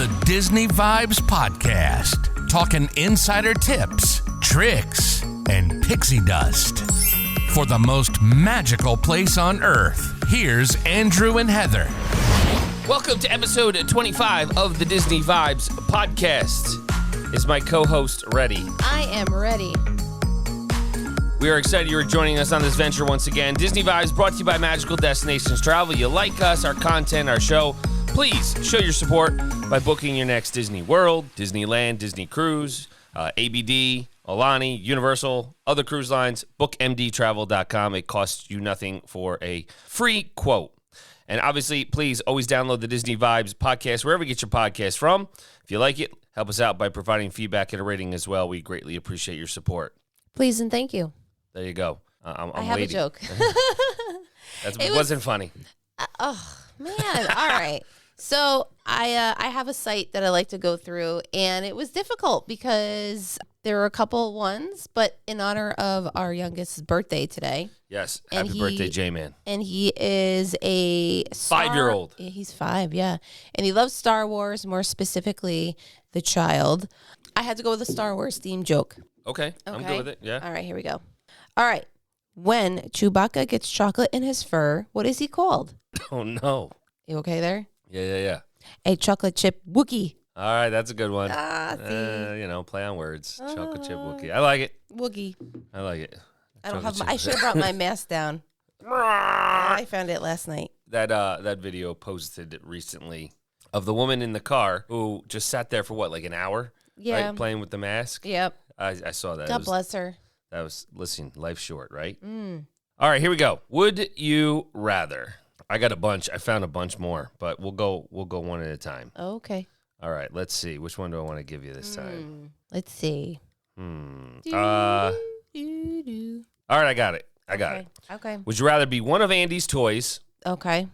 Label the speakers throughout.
Speaker 1: The Disney Vibes Podcast, talking insider tips, tricks, and pixie dust. For the most magical place on Earth, here's Andrew and Heather.
Speaker 2: Welcome to episode 25 of the Disney Vibes Podcast. Is my co-host ready?
Speaker 3: I am ready.
Speaker 2: We are excited you are joining us on this venture once again. Disney Vibes brought to you by Magical Destinations Travel. You like us, our content, our show, please show your support by booking your next Disney World, Disneyland, Disney Cruise, ABD, Alani, Universal, other cruise lines, bookmdtravel.com. It costs you nothing for a free quote. And obviously, please always download the Disney Vibes podcast wherever you get your podcast from. If you like it, help us out by providing feedback and a rating as well. We greatly appreciate your support.
Speaker 3: Please and thank you.
Speaker 2: There you go. I'm
Speaker 3: I have
Speaker 2: waiting.
Speaker 3: a joke.
Speaker 2: It wasn't funny.
Speaker 3: Oh, man. All right. So I have a site that I like to go through, and it was difficult because there were a couple ones, but in honor of our youngest's birthday today.
Speaker 2: Yes. Happy birthday, J-Man.
Speaker 3: And he is a
Speaker 2: 5-year-old.
Speaker 3: He's 5, yeah. And he loves Star Wars, more specifically, the child. I had to go with a Star Wars themed joke.
Speaker 2: Okay. I'm good with it. Yeah.
Speaker 3: All right, here we go. All right. When Chewbacca gets chocolate in his fur, what is he called?
Speaker 2: Oh, no.
Speaker 3: You okay there?
Speaker 2: Yeah.
Speaker 3: A chocolate chip Wookiee.
Speaker 2: All right, that's a good one. Play on words. Chocolate chip Wookiee. I like it.
Speaker 3: Wookiee.
Speaker 2: I like it.
Speaker 3: I should have brought my mask down. I found it last night.
Speaker 2: That video posted recently of the woman in the car who just sat there for what, like an hour?
Speaker 3: Yeah.
Speaker 2: Right, playing with the mask?
Speaker 3: Yep.
Speaker 2: I saw that.
Speaker 3: God bless her.
Speaker 2: That was, listen, life's short, right? All right, here we go. Would you rather? I got a bunch. I found a bunch more, but we'll go one at a time.
Speaker 3: Oh, okay.
Speaker 2: All right, let's see. Which one do I want to give you this time?
Speaker 3: Let's see.
Speaker 2: All right, I got it. I got it.
Speaker 3: Okay.
Speaker 2: Would you rather be one of Andy's toys
Speaker 3: Okay.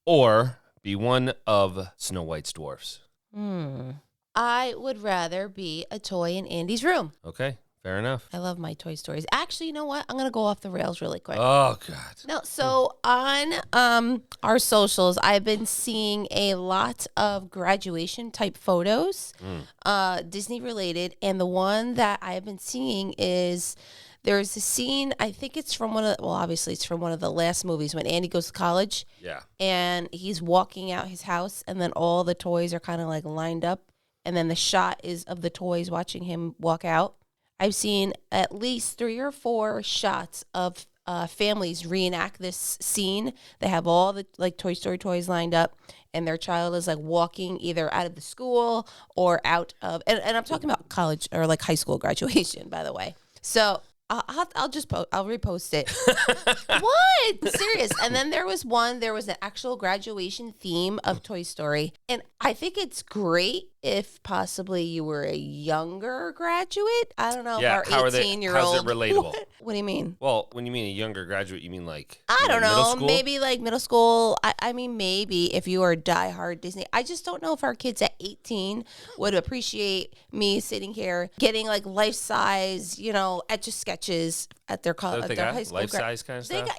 Speaker 2: or be one of Snow White's dwarfs?
Speaker 3: I would rather be a toy in Andy's room.
Speaker 2: Okay, fair enough.
Speaker 3: I love my Toy Stories. Actually, you know what? I'm going to go off the rails really quick.
Speaker 2: Oh, God.
Speaker 3: No, so on our socials, I've been seeing a lot of graduation type photos, Disney related, and the one that I've been seeing is there's a scene. I think it's from obviously it's from one of the last movies when Andy goes to college.
Speaker 2: Yeah.
Speaker 3: And he's walking out his house, and then all the toys are kind of like lined up, and then the shot is of the toys watching him walk out. I've seen at least 3 or 4 shots of families reenact this scene. They have all the like Toy Story toys lined up, and their child is like walking either out of the school or out of, and I'm talking about college or like high school graduation, by the way. So I'll repost it. What? Serious. And then there was an actual graduation theme of Toy Story. And I think it's great if possibly you were a younger graduate. I don't know if our 18-year-old.
Speaker 2: How's it relatable?
Speaker 3: What do you mean?
Speaker 2: Well, when you mean a younger graduate, you mean like
Speaker 3: I don't
Speaker 2: middle
Speaker 3: know.
Speaker 2: school?
Speaker 3: Maybe like middle school. I mean, maybe if you are a diehard Disney. I just don't know if our kids at 18 would appreciate me sitting here getting like life-size, etch-a-sketches at their high school.
Speaker 2: Life-size kind of stuff?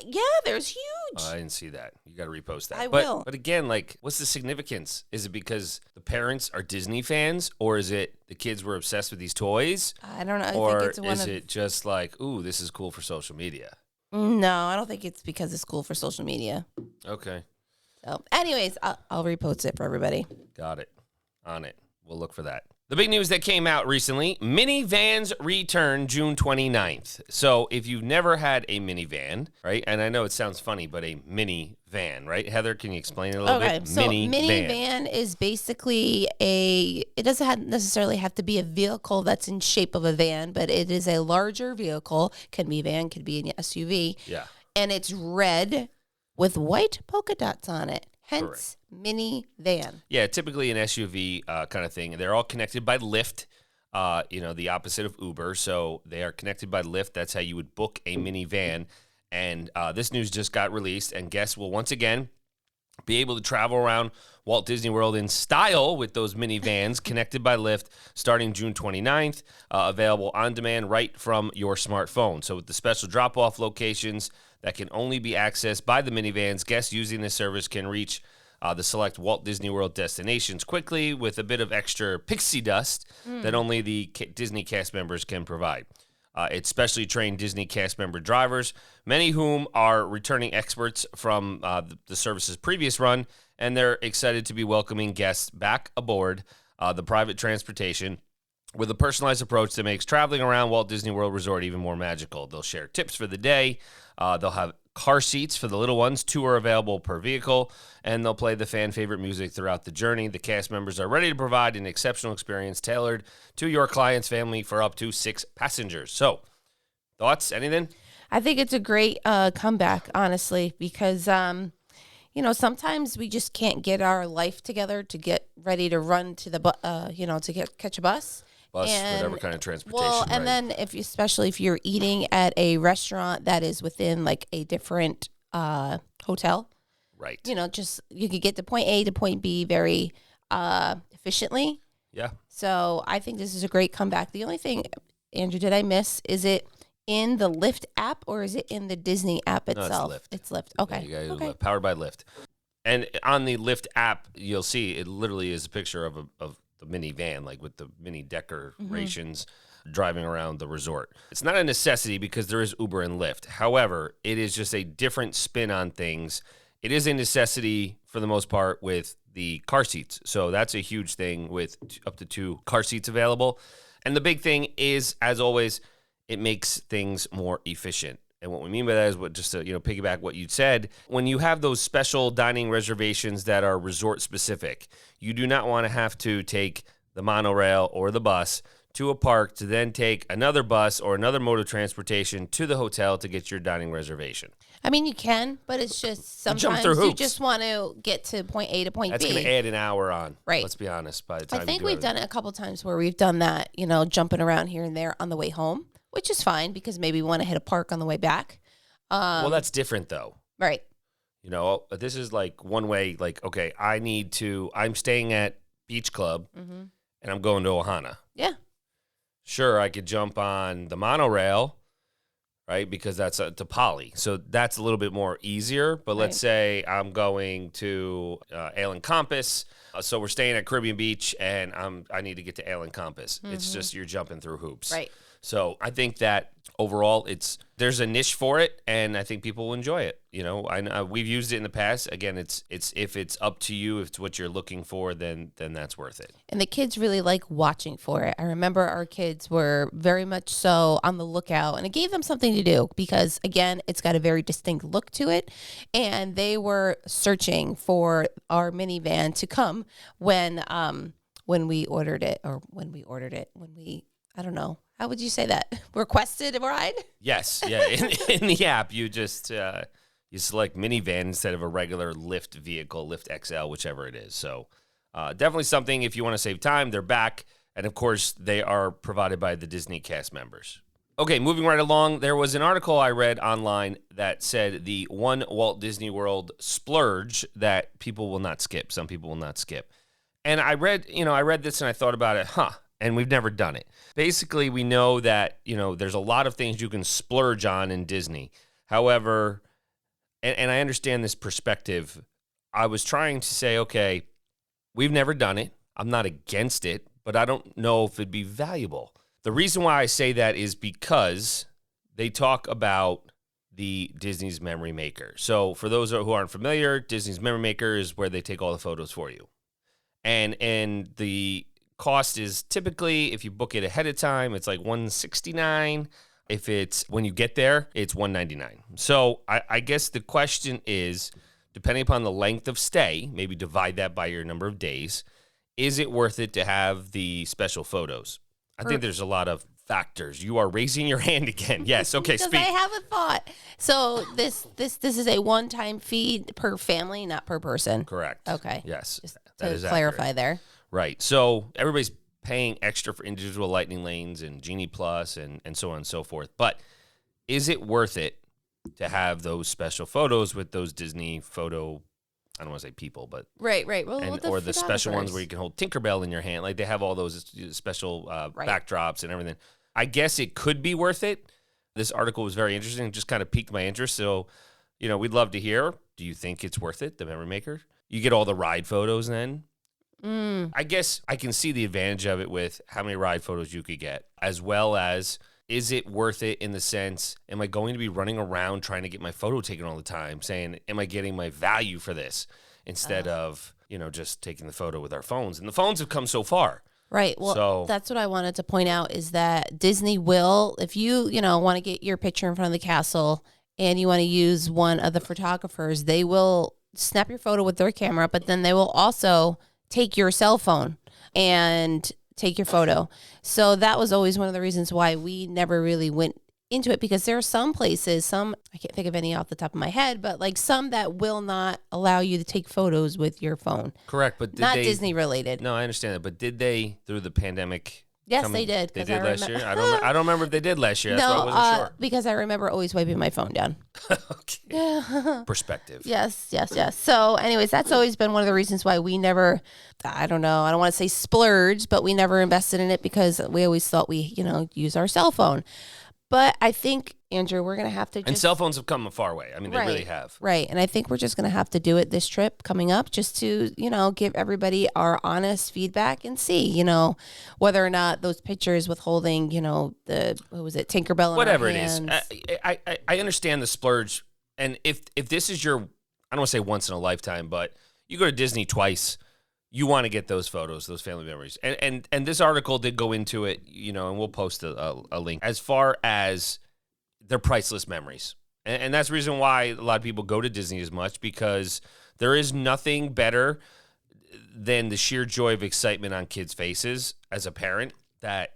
Speaker 3: There's huge.
Speaker 2: Oh, I didn't see that. You got to repost that.
Speaker 3: I will.
Speaker 2: But again, like, what's the significance? Is it because the parents are Disney fans, or is it the kids were obsessed with these toys?
Speaker 3: I don't know.
Speaker 2: Or
Speaker 3: I think it's
Speaker 2: is it just like, ooh, this is cool for social media?
Speaker 3: No, I don't think it's because it's cool for social media.
Speaker 2: Okay.
Speaker 3: So, anyways, I'll repost it for everybody.
Speaker 2: Got it. On it. We'll look for that. The big news that came out recently, minivans return June 29th. So if you've never had a minivan, right? And I know it sounds funny, but a minivan, right? Heather, can you explain it a little bit?
Speaker 3: Okay, so minivan is basically it doesn't necessarily have to be a vehicle that's in shape of a van, but it is a larger vehicle. Can be a van, could be an SUV.
Speaker 2: Yeah.
Speaker 3: And it's red with white polka dots on it. Hence, minivan.
Speaker 2: Yeah, typically an SUV kind of thing. They're all connected by Lyft, the opposite of Uber. So they are connected by Lyft. That's how you would book a minivan. And this news just got released, and guests will once again be able to travel around Walt Disney World in style with those minivans connected by Lyft starting June 29th, available on demand right from your smartphone. So with the special drop-off locations that can only be accessed by the minivans, guests using this service can reach the select Walt Disney World destinations quickly with a bit of extra pixie dust that only the Disney cast members can provide. It's specially trained Disney cast member drivers, many whom are returning experts from the service's previous run, and they're excited to be welcoming guests back aboard the private transportation with a personalized approach that makes traveling around Walt Disney World Resort even more magical. They'll share tips for the day. They'll have car seats for the little ones. 2 are available per vehicle, and they'll play the fan favorite music throughout the journey. The cast members are ready to provide an exceptional experience tailored to your client's family for up to 6 passengers. So, thoughts? Anything?
Speaker 3: I think it's a great comeback, honestly, because sometimes we just can't get our life together to get ready to run to the catch a bus.
Speaker 2: Whatever kind of transportation.
Speaker 3: Well, and then especially if you're eating at a restaurant that is within like a different hotel,
Speaker 2: right?
Speaker 3: Just you could get to point A to point B very efficiently.
Speaker 2: Yeah.
Speaker 3: So I think this is a great comeback. The only thing, Andrew, did I miss? Is it in the Lyft app or is it in the Disney app itself?
Speaker 2: No, it's Lyft.
Speaker 3: It's Lyft. Okay.
Speaker 2: Yeah, you got
Speaker 3: okay.
Speaker 2: Powered by Lyft. And on the Lyft app, you'll see it literally is a picture of the minivan, like with the mini decorations driving around the resort. It's not a necessity because there is Uber and Lyft. However, it is just a different spin on things. It is a necessity for the most part with the car seats. So that's a huge thing with up to 2 car seats available. And the big thing is, as always, it makes things more efficient. And what we mean by that is just to piggyback what you said. When you have those special dining reservations that are resort specific, you do not want to have to take the monorail or the bus to a park to then take another bus or another mode of transportation to the hotel to get your dining reservation.
Speaker 3: I mean, you can, but it's just sometimes you just want to get to point A to point
Speaker 2: That's
Speaker 3: B.
Speaker 2: That's going to add an hour on.
Speaker 3: Right.
Speaker 2: Let's be honest. By the time
Speaker 3: I think we've done it a couple times where we've done that, jumping around here and there on the way home, which is fine because maybe we want to hit a park on the way back.
Speaker 2: Well, that's different though.
Speaker 3: Right.
Speaker 2: This is like one way, like, okay, I'm staying at Beach Club and I'm going to Ohana.
Speaker 3: Yeah.
Speaker 2: Sure, I could jump on the monorail, right? Because that's to Poly. So that's a little bit more easier. But let's say I'm going to Ale and Compass. So we're staying at Caribbean Beach and I need to get to Ale and Compass. It's just you're jumping through hoops.
Speaker 3: Right.
Speaker 2: So I think that overall there's a niche for it, and I think people will enjoy it. We've used it in the past. Again, it's if it's up to you, if it's what you're looking for, then that's worth it.
Speaker 3: And the kids really like watching for it. I remember our kids were very much so on the lookout, and it gave them something to do because, again, it's got a very distinct look to it, and they were searching for our minivan to come when we ordered it, I don't know. How would you say that? Requested a ride?
Speaker 2: Yes. Yeah. In the app, you just you select minivan instead of a regular Lyft vehicle, Lyft XL, whichever it is. So definitely something if you want to save time. They're back. And, of course, they are provided by the Disney cast members. Okay, moving right along. There was an article I read online that said the one Walt Disney World splurge that people will not skip. Some people will not skip. And I read this and I thought about it, and we've never done it. Basically, we know that, there's a lot of things you can splurge on in Disney. However, and I understand this perspective, I was trying to say, okay, we've never done it. I'm not against it, but I don't know if it'd be valuable. The reason why I say that is because they talk about the Disney's Memory Maker. So for those who aren't familiar, Disney's Memory Maker is where they take all the photos for you. And the cost is typically, if you book it ahead of time, it's like $169. If it's when you get there, it's $199. So I guess the question is, depending upon the length of stay, maybe divide that by your number of days, is it worth it to have the special photos? I think there's a lot of factors. You are raising your hand again. Yes. Okay.
Speaker 3: Because
Speaker 2: speak.
Speaker 3: I have a thought. So this is a one-time fee per family, not per person.
Speaker 2: Correct.
Speaker 3: Okay.
Speaker 2: Yes.
Speaker 3: Just
Speaker 2: that
Speaker 3: to
Speaker 2: is
Speaker 3: clarify
Speaker 2: accurate.
Speaker 3: there.
Speaker 2: Right. So everybody's paying extra for individual lightning lanes and Genie Plus and so on and so forth. But is it worth it to have those special photos with those Disney photo, I don't want to say people, but
Speaker 3: right. Well,
Speaker 2: or the special ones where you can hold Tinkerbell in your hand, like they have all those special backdrops and everything. I guess it could be worth it. This article was very interesting, just kind of piqued my interest. So, we'd love to hear. Do you think it's worth it, the Memory Maker? you get all the ride photos then.
Speaker 3: Mm.
Speaker 2: I guess I can see the advantage of it with how many ride photos you could get, as well as is it worth it in the sense, am I going to be running around trying to get my photo taken all the time, saying, am I getting my value for this instead of, just taking the photo with our phones? And the phones have come so far.
Speaker 3: Right. Well, that's what I wanted to point out is that Disney will, if you, want to get your picture in front of the castle and you want to use one of the photographers, they will snap your photo with their camera, but then they will also take your cell phone and take your photo. So that was always one of the reasons why we never really went into it, because there are some places, I can't think of any off the top of my head, but like some that will not allow you to take photos with your phone.
Speaker 2: Correct, but
Speaker 3: not Disney related.
Speaker 2: No, I understand that, but did they through the pandemic?
Speaker 3: Yes, they did.
Speaker 2: They did last year. I don't remember if they did last year. That's why I wasn't sure.
Speaker 3: Because I remember always wiping my phone down.
Speaker 2: Okay. Perspective.
Speaker 3: Yes. So, anyways, that's always been one of the reasons why we never, I don't want to say splurged, but we never invested in it because we always thought we, use our cell phone. But I think, Andrew, we're going to have to just...
Speaker 2: And cell phones have come a far way. I mean, they really have.
Speaker 3: Right. And I think we're just going to have to do it this trip coming up just to, give everybody our honest feedback and see, whether or not those pictures with holding, Tinkerbell in
Speaker 2: whatever
Speaker 3: our
Speaker 2: it is.
Speaker 3: hands.
Speaker 2: I understand the splurge. And if this is your, I don't want to say once in a lifetime, but you go to Disney twice, you want to get those photos, those family memories. And this article did go into it, and we'll post a link as far as they're priceless memories. And that's the reason why a lot of people go to Disney as much, because there is nothing better than the sheer joy of excitement on kids' faces as a parent that,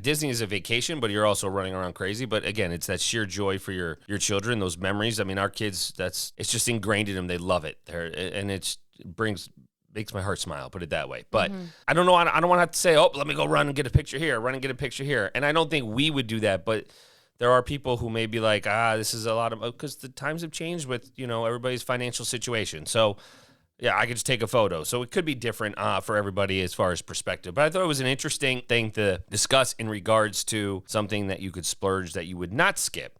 Speaker 2: Disney is a vacation, but you're also running around crazy. But again, it's that sheer joy for your children, those memories. I mean, our kids, it's just ingrained in them. They love it. And it makes my heart smile, put it that way. But I don't know. I don't want to have to say, let me go run and get a picture here. And I don't think we would do that. But there are people who may be like, this is a lot of, because the times have changed with, everybody's financial situation. So, yeah, I could just take a photo. So it could be different for everybody as far as perspective. But I thought it was an interesting thing to discuss in regards to something that you could splurge that you would not skip.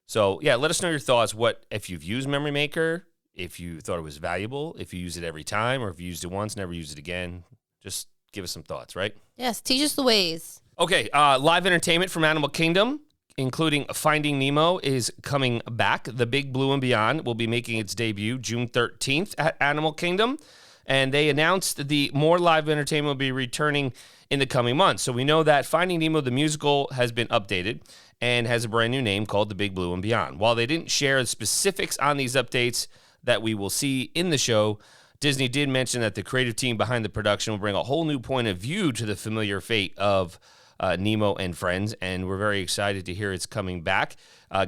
Speaker 2: So, yeah, let us know your thoughts. What, if you've used Memory Maker, if you thought it was valuable, if you use it every time, or if you used it once, never use it again. Just give us some thoughts, right?
Speaker 3: Yes, teach us the ways.
Speaker 2: Okay, live entertainment from Animal Kingdom, including Finding Nemo, is coming back. The Big Blue and Beyond will be making its debut June 13th at Animal Kingdom. And they announced the more live entertainment will be returning in the coming months. So we know that Finding Nemo, the musical, has been updated and has a brand new name called The Big Blue and Beyond. While they didn't share the specifics on these updates that we will see in the show, Disney did mention that the creative team behind the production will bring a whole new point of view to the familiar fate of Nemo and friends, and we're very excited to hear it's coming back.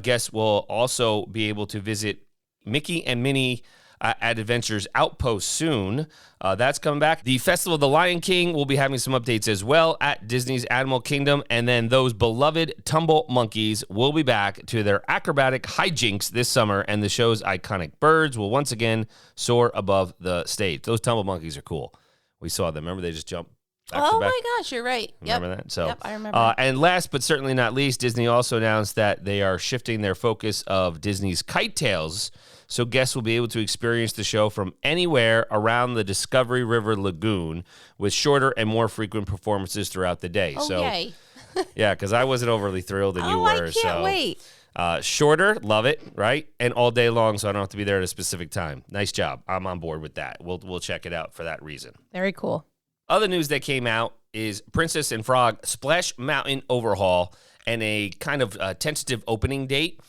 Speaker 2: Guests will also be able to visit Mickey and Minnie at Adventures Outpost soon. That's coming back. The Festival of the Lion King will be having some updates as well at Disney's Animal Kingdom, and then those beloved tumble monkeys will be back to their acrobatic hijinks this summer, and the show's iconic birds will once again soar above the stage. Those tumble monkeys are cool. We saw them. Remember, they just jumped back to back?
Speaker 3: My gosh, you're right.
Speaker 2: Remember that? So,
Speaker 3: yep, I remember.
Speaker 2: And last but certainly not least, Disney also announced that they are shifting their focus of Disney's Kite Tales, so guests will be able to experience the show from anywhere around the Discovery River Lagoon with shorter and more frequent performances throughout the day.
Speaker 3: Yay.
Speaker 2: Yeah, because I wasn't overly thrilled and you were.
Speaker 3: I can't wait.
Speaker 2: Shorter, love it, right? And all day long, so I don't have to be there at a specific time. Nice job. I'm on board with that. We'll check it out for that reason.
Speaker 3: Very cool.
Speaker 2: Other news that came out is Princess and Frog Splash Mountain overhaul and a kind of tentative opening date.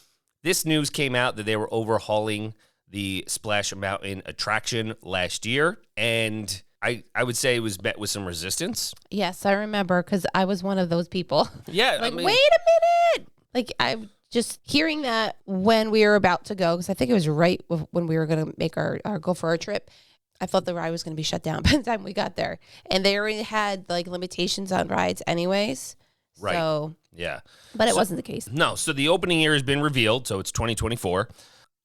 Speaker 2: This news came out that they were overhauling the Splash Mountain attraction last year, and I would say it was met with some resistance.
Speaker 3: Yes, I remember, because I was one of those people.
Speaker 2: Yeah.
Speaker 3: Like, wait a minute! Like, I'm just hearing that when we were about to go, because I think it was right when we were going to make our go for our trip. I thought the ride was going to be shut down by the time we got there. And they already had, like, limitations on rides anyways.
Speaker 2: Right.
Speaker 3: So,
Speaker 2: yeah.
Speaker 3: But it wasn't the case.
Speaker 2: No. So the opening year has been revealed. So it's 2024.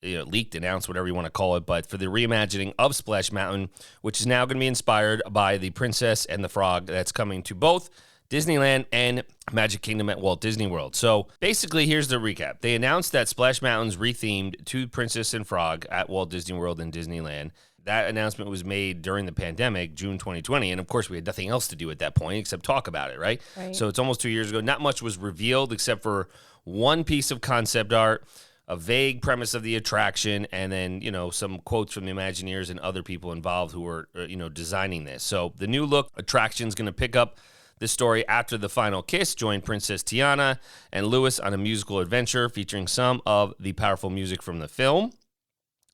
Speaker 2: Leaked, announced, whatever you want to call it. But for the reimagining of Splash Mountain, which is now going to be inspired by the Princess and the Frog that's coming to both Disneyland and Magic Kingdom at Walt Disney World. So basically, here's the recap. They announced that Splash Mountain's rethemed to Princess and Frog at Walt Disney World and Disneyland. That announcement was made during the pandemic, June 2020. And of course, we had nothing else to do at that point except talk about it, right? So it's almost 2 years ago. Not much was revealed except for one piece of concept art, a vague premise of the attraction, and then, some quotes from the Imagineers and other people involved who were, designing this. So the new look attraction is going to pick up the story after the final kiss, join Princess Tiana and Louis on a musical adventure featuring some of the powerful music from the film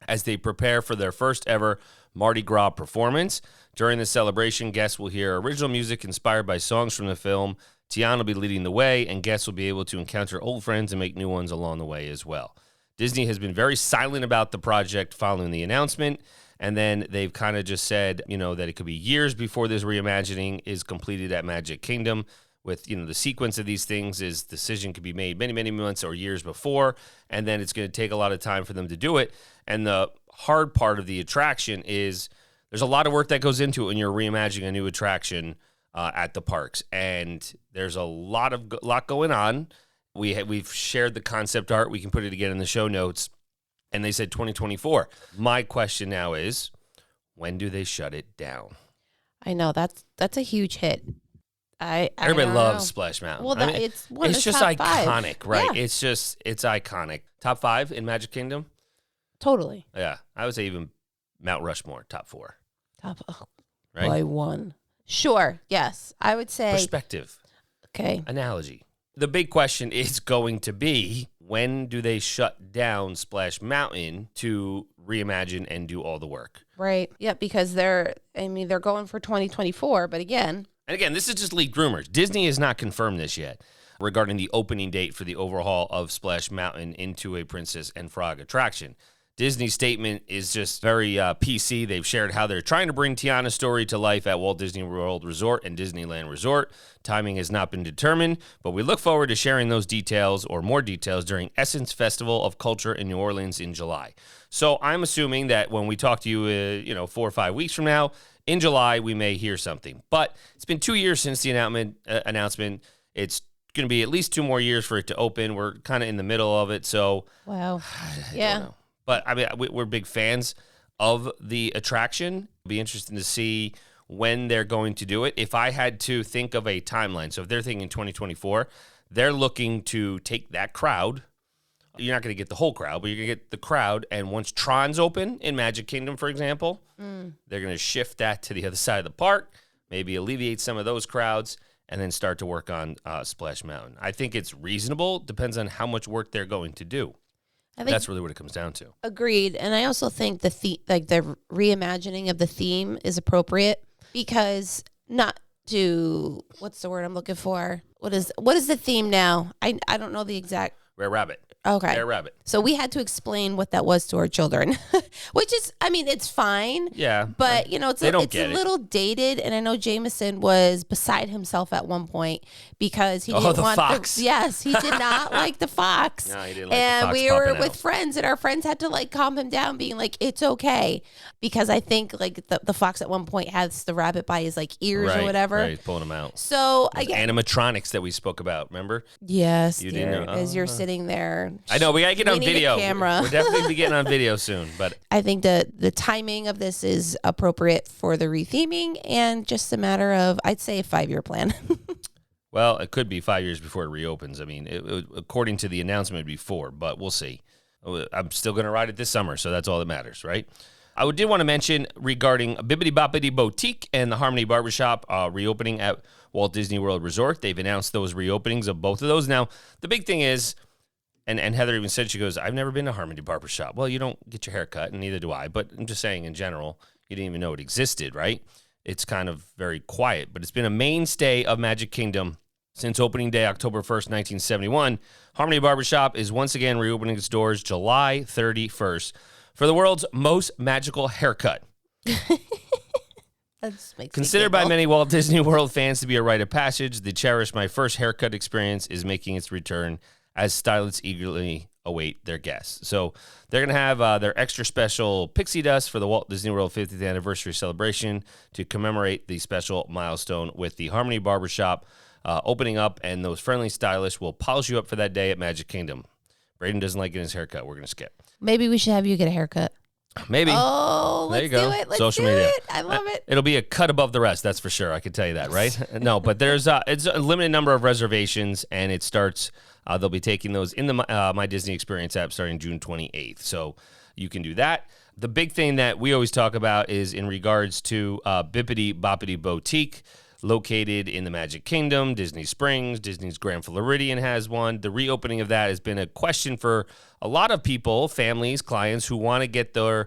Speaker 2: as they prepare for their first ever Mardi Gras performance. During the celebration, guests will hear original music inspired by songs from the film. Tiana will be leading the way, and guests will be able to encounter old friends and make new ones along the way as well. Disney has been very silent about the project following the announcement, and then they've kind of just said, that it could be years before this reimagining is completed at Magic Kingdom. With, the sequence of these things is decision could be made many, many months or years before, and then it's going to take a lot of time for them to do it. And the hard part of the attraction is there's a lot of work that goes into it when you're reimagining a new attraction at the parks, and there's a lot going on. We've shared the concept art. We can put it again in the show notes, and they said 2024. My question now is, when do they shut it down?
Speaker 3: I know that's a huge hit.
Speaker 2: Everybody loves Splash Mountain.
Speaker 3: Well,
Speaker 2: it's just iconic, right?
Speaker 3: Yeah.
Speaker 2: It's iconic. Top 5 in Magic Kingdom?
Speaker 3: Totally.
Speaker 2: Yeah, I would say even Mount Rushmore, top 4. Right?
Speaker 3: By 1. Sure, yes. I would say.
Speaker 2: Perspective.
Speaker 3: Okay.
Speaker 2: Analogy. The big question is going to be, when do they shut down Splash Mountain to reimagine and do all the work?
Speaker 3: Right. Yeah, because they're going for 2024, but again.
Speaker 2: And again, this is just leaked rumors. Disney has not confirmed this yet regarding the opening date for the overhaul of Splash Mountain into a Princess and Frog attraction. Disney's statement is just very PC. They've shared how they're trying to bring Tiana's story to life at Walt Disney World Resort and Disneyland Resort. Timing has not been determined, but we look forward to sharing those details or more details during Essence Festival of Culture in New Orleans in July. So I'm assuming that when we talk to you, 4 or 5 weeks from now, in July, we may hear something. But it's been 2 years since the announcement. It's going to be at least 2 more years for it to open. We're kind of in the middle of it, so
Speaker 3: wow,
Speaker 2: I don't know. But we're big fans of the attraction. It'll be interesting to see when they're going to do it. If I had to think of a timeline, so if they're thinking 2024, they're looking to take that crowd. You're not going to get the whole crowd, but you're going to get the crowd. And once Tron's open in Magic Kingdom, for example, they're going to shift that to the other side of the park, maybe alleviate some of those crowds, and then start to work on Splash Mountain. I think it's reasonable. Depends on how much work they're going to do. I think that's really what it comes down to.
Speaker 3: Agreed. And I also think the reimagining of the theme is appropriate because not to, what's the word I'm looking for? What is the theme now? I don't know the exact.
Speaker 2: Rare Rabbit.
Speaker 3: Okay.
Speaker 2: Rare Rabbit.
Speaker 3: So we had to explain what that was to our children, which is, it's fine.
Speaker 2: Yeah.
Speaker 3: But, it's a little dated. And I know Jameson was beside himself at one point because he didn't want
Speaker 2: fox.
Speaker 3: Yes, he did not like the fox.
Speaker 2: No, he didn't like the fox.
Speaker 3: And we were with friends and our friends had to calm him down being like, it's okay. Because I think the fox at one point has the rabbit by his ears or whatever.
Speaker 2: Right, pulling him out.
Speaker 3: So
Speaker 2: animatronics that we spoke about, remember?
Speaker 3: Yes,
Speaker 2: you didn't know.
Speaker 3: As you're sitting there.
Speaker 2: I know, we got to get on video.
Speaker 3: Camera.
Speaker 2: We're definitely be getting on video soon. But
Speaker 3: I think the timing of this is appropriate for the retheming and just a matter of, I'd say, a 5-year plan.
Speaker 2: Well, it could be 5 years before it reopens. According to the announcement, it'd be 4, but we'll see. I'm still going to ride it this summer, so that's all that matters, right? I did want to mention regarding Bibbidi Boppidi Boutique and the Harmony Barbershop reopening at Walt Disney World Resort. They've announced those reopenings of both of those. Now, the big thing is, and Heather even said, she goes, I've never been to Harmony Barbershop. Well, you don't get your hair cut, and neither do I. But I'm just saying, in general, you didn't even know it existed, right? It's kind of very quiet. But it's been a mainstay of Magic Kingdom since opening day, October 1st, 1971. Harmony Barbershop is once again reopening its doors July 31st for the world's most magical haircut. Considered by many Walt Disney World fans to be a rite of passage, the cherished My First Haircut experience is making its return as stylists eagerly await their guests. So they're going to have their extra special pixie dust for the Walt Disney World 50th anniversary celebration to commemorate the special milestone with the Harmony Barbershop opening up, and those friendly stylists will polish you up for that day at Magic Kingdom. Braden doesn't like getting his haircut. We're going to skip.
Speaker 3: Maybe we should have you get a haircut.
Speaker 2: Maybe.
Speaker 3: Oh,
Speaker 2: There
Speaker 3: let's
Speaker 2: you go.
Speaker 3: do it. Let's
Speaker 2: Social
Speaker 3: do
Speaker 2: media.
Speaker 3: it. I love it.
Speaker 2: It'll be a cut above the rest, that's for sure. I can tell you that, right? No, but there's it's a limited number of reservations, and it starts. They'll be taking those in the My Disney Experience app starting June 28th, so you can do that. The big thing that we always talk about is in regards to Bippity Boppity Boutique, located in the Magic Kingdom, Disney Springs, Disney's Grand Floridian has one. The reopening of that has been a question for a lot of people, families, clients who want to get their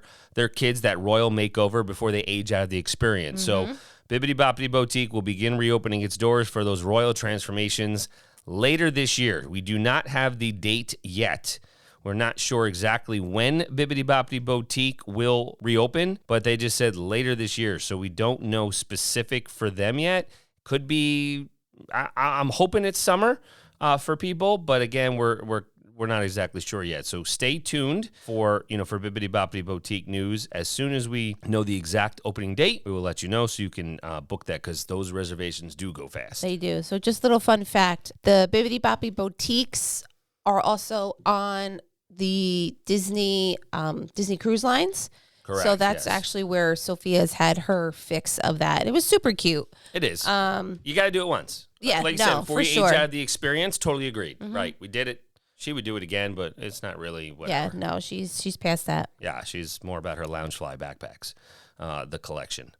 Speaker 2: kids that royal makeover before they age out of the experience. So Bippity Boppity Boutique will begin reopening its doors for those royal transformations later this year. We do not have the date yet. We're not sure exactly when Bippity Boppity Boutique will reopen, but they just said later this year, so we don't know specific for them yet. Could be, I'm hoping it's summer for people, but again, we're not exactly sure yet. So stay tuned for Bippity Boppity Boutique news. As soon as we know the exact opening date, we will let you know so you can book that, because those reservations do go fast.
Speaker 3: They do. So just a little fun fact, the Bippity Boppity Boutiques are also on the Disney Cruise Lines.
Speaker 2: Correct.
Speaker 3: So that's
Speaker 2: yes.
Speaker 3: actually where Sophia's had her fix of that. It was super cute.
Speaker 2: It is. You got to do it once.
Speaker 3: Yeah,
Speaker 2: like you said, before
Speaker 3: for
Speaker 2: you age
Speaker 3: sure.
Speaker 2: out of the experience, totally agreed. Right. We did it. She would do it again, but it's not really whatever.
Speaker 3: Yeah, no, she's past that.
Speaker 2: Yeah, she's more about her Loungefly backpacks, the collection.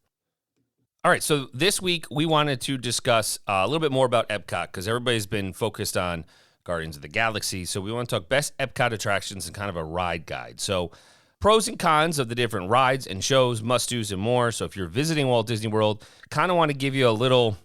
Speaker 2: All right, so this week we wanted to discuss a little bit more about Epcot, because everybody's been focused on Guardians of the Galaxy. So we want to talk best Epcot attractions and kind of a ride guide. So pros and cons of the different rides and shows, must-dos, and more. So if you're visiting Walt Disney World, kind of want to give you a little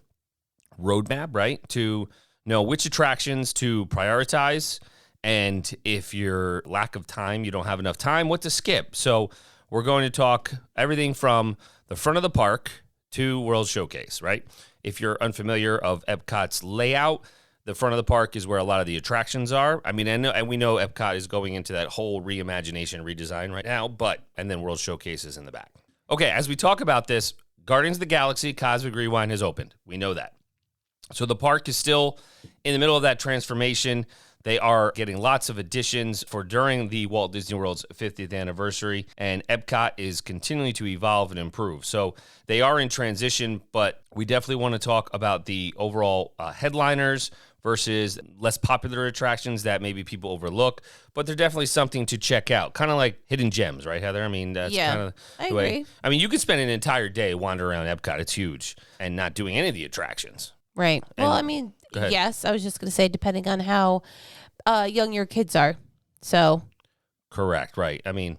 Speaker 2: roadmap, right, to know which attractions to prioritize, and if your lack of time, you don't have enough time, what to skip. So we're going to talk everything from the front of the park to World Showcase, right? If you're unfamiliar of Epcot's layout, the front of the park is where a lot of the attractions are. I mean, and we know Epcot is going into that whole reimagination, redesign right now, and then World Showcase is in the back. Okay, as we talk about this, Guardians of the Galaxy Cosmic Rewind has opened. We know that. So the park is still in the middle of that transformation. They are getting lots of additions for during the Walt Disney World's 50th anniversary, and Epcot is continuing to evolve and improve. So they are in transition, but we definitely want to talk about the overall headliners versus less popular attractions that maybe people overlook, but they're definitely something to check out. Kind of like hidden gems, right, Heather? I mean, that's kind of
Speaker 3: I
Speaker 2: the way.
Speaker 3: agree.
Speaker 2: I mean, you could spend an entire day wandering around Epcot. It's huge, and not doing any of the attractions.
Speaker 3: Right. Well, I mean, yes, I was just going to say, depending on how young your kids are. So.
Speaker 2: Correct. Right. I mean,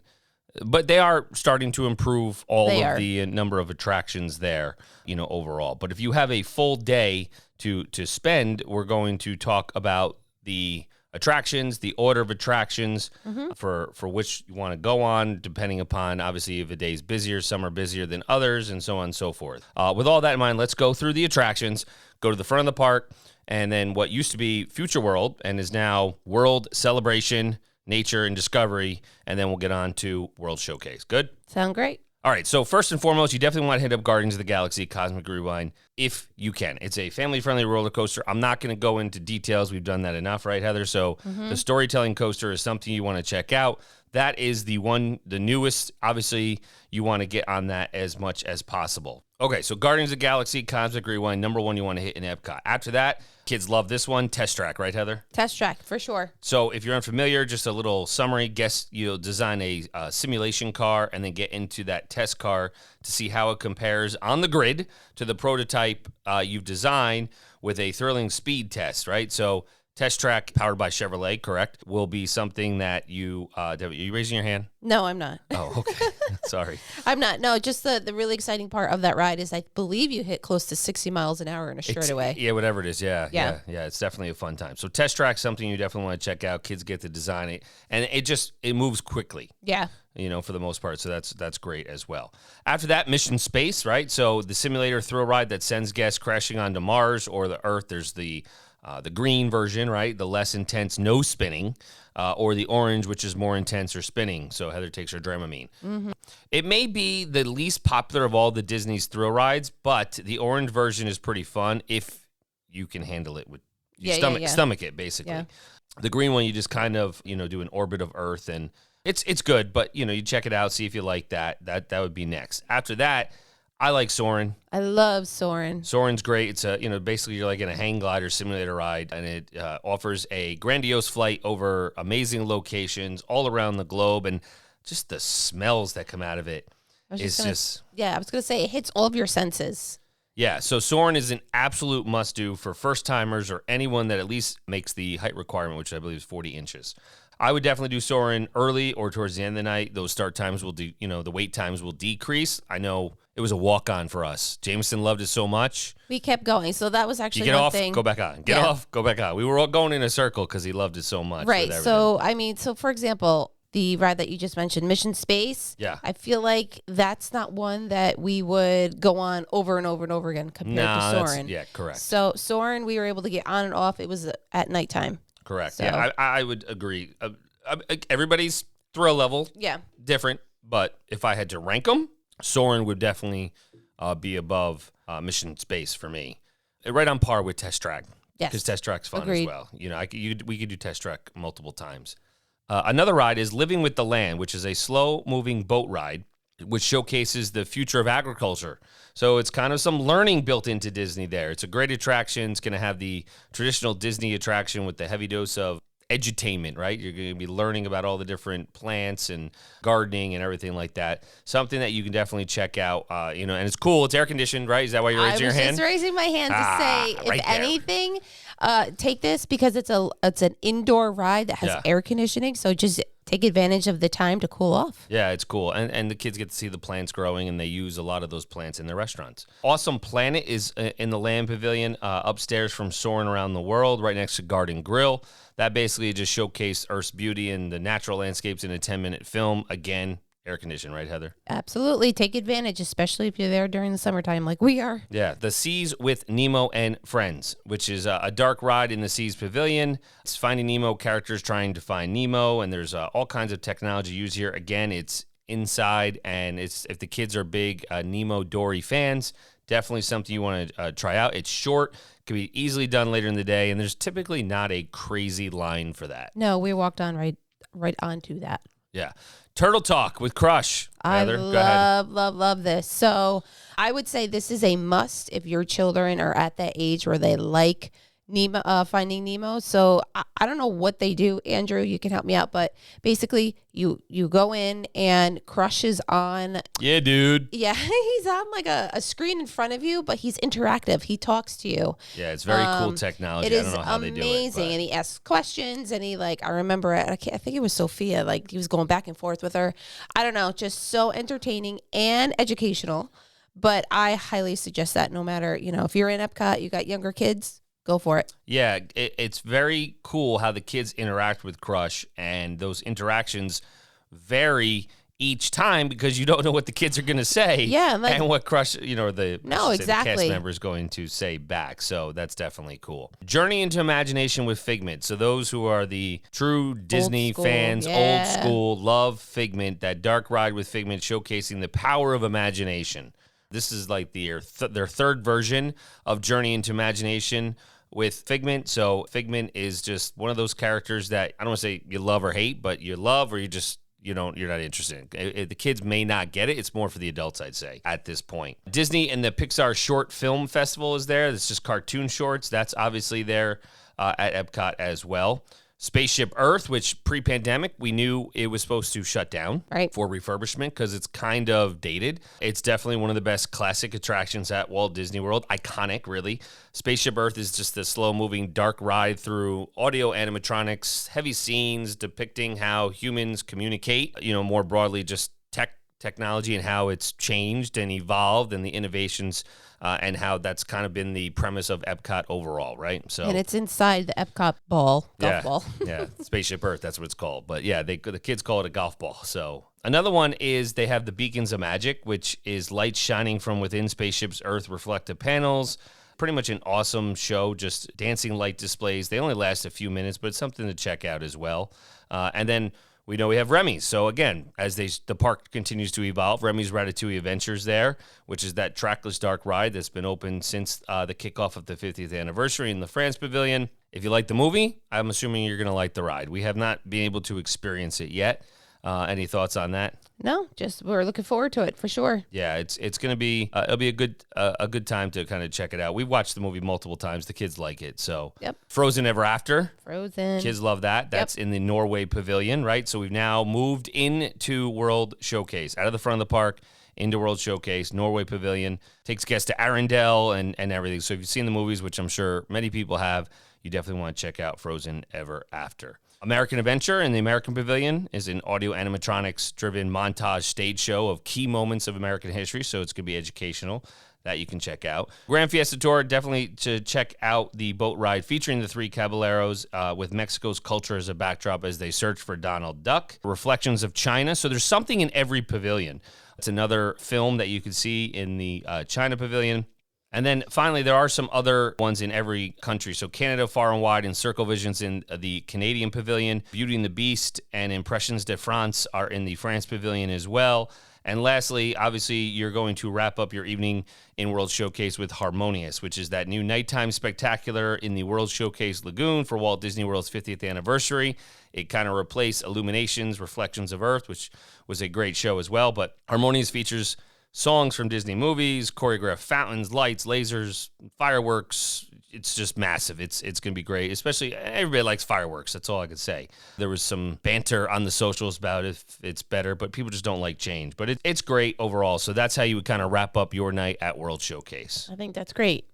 Speaker 2: but they are starting to improve the number of attractions there, overall. But if you have a full day to spend, we're going to talk about the attractions, the order of attractions for which you want to go on, depending upon, obviously, if a day's busier, some are busier than others, and so on and so forth. With all that in mind, let's go through the attractions, go to the front of the park, and then what used to be Future World and is now World Celebration, Nature, and Discovery, and then we'll get on to World Showcase. Good?
Speaker 3: Sound great.
Speaker 2: All right, so first and foremost, you definitely want to hit up Guardians of the Galaxy Cosmic Rewind if you can. It's a family-friendly roller coaster. I'm not going to go into details. We've done that enough, right, Heather? So the storytelling coaster is something you want to check out. That is the newest. Obviously, you want to get on that as much as possible. Okay, so Guardians of the Galaxy Cosmic Rewind, number one you want to hit in Epcot. After that, kids love this one, Test Track, right, Heather?
Speaker 3: Test Track, for sure.
Speaker 2: So if you're unfamiliar, just a little summary. Guess you'll design a simulation car and then get into that test car to see how it compares on the grid to the prototype you've designed with a thrilling speed test, right? So Test Track, powered by Chevrolet, correct, will be something that you... are you raising your hand?
Speaker 3: No, I'm not.
Speaker 2: Oh, okay. Sorry.
Speaker 3: I'm not. No, just the really exciting part of that ride is I believe you hit close to 60 miles an hour in a straightaway.
Speaker 2: Yeah, whatever it is. Yeah.
Speaker 3: Yeah.
Speaker 2: It's definitely a fun time. So Test Track, something you definitely want to check out. Kids get to design it, and it moves quickly.
Speaker 3: Yeah.
Speaker 2: For the most part. So that's great as well. After that, Mission Space, right? So the simulator thrill ride that sends guests crashing onto Mars or the Earth. There's the green version, right? The less intense, no spinning, or the orange, which is more intense or spinning. So Heather takes her Dramamine. It may be the least popular of all the Disney's thrill rides, but the orange version is pretty fun if you can handle it with stomach it, basically.
Speaker 3: Yeah.
Speaker 2: The green one, you just kind of, do an orbit of Earth, and It's good, but you check it out, see if you like that. That would be next. After that, I like Soarin'.
Speaker 3: I love Soarin'.
Speaker 2: Soarin's great. It's basically you're like in a hang glider simulator ride, and it offers a grandiose flight over amazing locations all around the globe, and just the smells that come out of it.
Speaker 3: I was going to say it hits all of your senses.
Speaker 2: Yeah, so Soarin' is an absolute must-do for first-timers or anyone that at least makes the height requirement, which I believe is 40 inches. I would definitely do Soarin' early or towards the end of the night. Those start times will the wait times will decrease. I know it was a walk-on for us. Jameson loved it so much.
Speaker 3: We kept going, so that was actually
Speaker 2: you get
Speaker 3: one
Speaker 2: off,
Speaker 3: thing.
Speaker 2: go back on. Get off, go back on. We were all going in a circle because he loved it so much.
Speaker 3: Right, so for example, the ride that you just mentioned, Mission Space.
Speaker 2: Yeah.
Speaker 3: I feel like that's not one that we would go on over and over and over again compared to Soarin'.
Speaker 2: Yeah, correct.
Speaker 3: So Soarin', we were able to get on and off. It was at nighttime.
Speaker 2: Correct.
Speaker 3: So.
Speaker 2: Yeah, I would agree. Everybody's thrill level different, but if I had to rank them, Soarin' would definitely be above Mission Space for me. Right on par with Test Track.
Speaker 3: Yes.
Speaker 2: Because Test Track's fun
Speaker 3: Agreed.
Speaker 2: as well. We could do Test Track multiple times. Another ride is Living with the Land, which is a slow-moving boat ride, which showcases the future of agriculture. So it's kind of some learning built into Disney there. It's a great attraction. It's going to have the traditional Disney attraction with the heavy dose of edutainment, right? You're going to be learning about all the different plants and gardening and everything like that. Something that you can definitely check out, and it's cool. It's air conditioned, right? Is that why you're raising your hand?
Speaker 3: I was just raising my hand to say,
Speaker 2: right
Speaker 3: if
Speaker 2: there.
Speaker 3: anything, take this because it's an indoor ride that has air conditioning. So just take advantage of the time to cool off.
Speaker 2: Yeah, it's cool. And the kids get to see the plants growing, and they use a lot of those plants in their restaurants. Awesome Planet is in the Land Pavilion upstairs from Soarin' Around the World, right next to Garden Grill. That basically just showcased Earth's beauty and the natural landscapes in a 10-minute film. Again, air conditioned, right, Heather?
Speaker 3: Absolutely. Take advantage, especially if you're there during the summertime like we are.
Speaker 2: Yeah, The Seas with Nemo and Friends, which is a dark ride in the Seas Pavilion. It's Finding Nemo characters trying to find Nemo, and there's all kinds of technology used here. Again, it's inside, and if the kids are big Nemo Dory fans, definitely something you want to try out. It's short, can be easily done later in the day, and there's typically not a crazy line for that.
Speaker 3: No, we walked on right onto that.
Speaker 2: Yeah. Turtle Talk with Crush. Heather, go ahead.
Speaker 3: love this. So I would say this is a must if your children are at that age where they like Nemo, Finding Nemo. So I don't know what they do. Andrew, you can help me out. But basically, you go in and Crush is on.
Speaker 2: Yeah, dude.
Speaker 3: Yeah, he's on like a screen in front of you, but he's interactive. He talks to you.
Speaker 2: Yeah, it's very cool technology.
Speaker 3: It is
Speaker 2: I don't know how they do it.
Speaker 3: amazing, and he asks questions, and I remember, I think it was Sophia, like he was going back and forth with her. I don't know, just so entertaining and educational. But I highly suggest that no matter, if you're in Epcot, you got younger kids, go for it.
Speaker 2: Yeah, it's very cool how the kids interact with Crush, and those interactions vary each time because you don't know what the kids are going to say.
Speaker 3: Yeah,
Speaker 2: and what Crush, the cast member is going to say back. So that's definitely cool. Journey into Imagination with Figment. So those who are the true Disney fans, old school, love Figment. That dark ride with Figment showcasing the power of imagination. This is like their third version of Journey into Imagination with Figment. So Figment is just one of those characters that I don't want to say you love or hate, but you love or you're not interested in. The kids may not get it. It's more for the adults, I'd say, at this point. Disney and the Pixar Short Film Festival is there. It's just cartoon shorts. That's obviously there at Epcot as well. Spaceship Earth, which pre-pandemic, we knew it was supposed to shut down for refurbishment because it's kind of dated. It's definitely one of the best classic attractions at Walt Disney World. Iconic, really. Spaceship Earth is just a slow-moving, dark ride through audio animatronics, heavy scenes depicting how humans communicate, more broadly just technology and how it's changed and evolved and the innovations and how that's kind of been the premise of Epcot overall, right? So,
Speaker 3: and it's inside the Epcot golf ball.
Speaker 2: Yeah, Spaceship Earth, that's what it's called. But yeah, the kids call it a golf ball. So another one is they have the Beacons of Magic, which is lights shining from within Spaceship's Earth reflective panels. Pretty much an awesome show, just dancing light displays. They only last a few minutes, but it's something to check out as well. And then we know we have Remy's. So again, as the park continues to evolve, Remy's Ratatouille Adventures there, which is that trackless dark ride that's been open since the kickoff of the 50th anniversary in the France Pavilion. If you like the movie, I'm assuming you're going to like the ride. We have not been able to experience it yet. Any thoughts on that?
Speaker 3: No, just we're looking forward to it for sure.
Speaker 2: Yeah, it's going to be it'll be a good time to kind of check it out. We've watched the movie multiple times. The kids like it. So
Speaker 3: Yep.
Speaker 2: Frozen Ever After.
Speaker 3: Frozen.
Speaker 2: Kids love that. That's in the Norway Pavilion, right? So we've now moved into World Showcase, out of the front of the park into World Showcase. Norway Pavilion takes guests to Arendelle and everything. So if you've seen the movies, which I'm sure many people have, you definitely want to check out Frozen Ever After. American Adventure in the American Pavilion is an audio animatronics-driven montage stage show of key moments of American history, so it's going to be educational. That you can check out. Grand Fiesta Tour, definitely to check out the boat ride featuring the three caballeros with Mexico's culture as a backdrop as they search for Donald Duck. Reflections of China. So there's something in every pavilion. It's another film that you can see in the China Pavilion. And then finally, there are some other ones in every country. So Canada Far and Wide and Circle Visions in the Canadian Pavilion. Beauty and the Beast and Impressions de France are in the France Pavilion as well. And lastly, obviously, you're going to wrap up your evening in World Showcase with Harmonious, which is that new nighttime spectacular in the World Showcase Lagoon for Walt Disney World's 50th anniversary. It kind of replaced Illuminations, Reflections of Earth, which was a great show as well. But Harmonious features songs from Disney movies, choreographed fountains, lights, lasers, fireworks. It's just massive. It's going to be great, especially everybody likes fireworks. That's all I could say. There was some banter on the socials about if it's better, but people just don't like change. But it's great overall. So that's how you would kind of wrap up your night at World Showcase.
Speaker 3: I think that's great.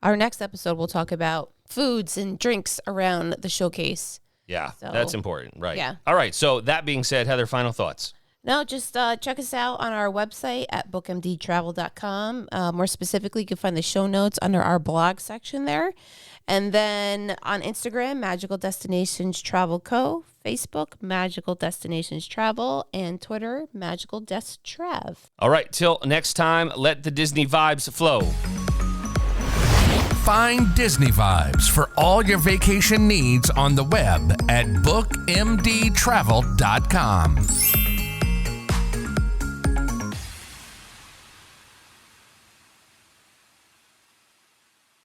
Speaker 3: Our next episode, we'll talk about foods and drinks around the showcase.
Speaker 2: Yeah,
Speaker 3: So,
Speaker 2: that's important. Right.
Speaker 3: yeah.
Speaker 2: All right. So that being said, Heather, final thoughts.
Speaker 3: No, just check us out on our website at bookmdtravel.com. More specifically, you can find the show notes under our blog section there. And then on Instagram, Magical Destinations Travel Co., Facebook, Magical Destinations Travel, and Twitter, Magical Des Trav.
Speaker 2: All right. Till next time, let the Disney vibes flow.
Speaker 1: Find Disney Vibes for all your vacation needs on the web at bookmdtravel.com.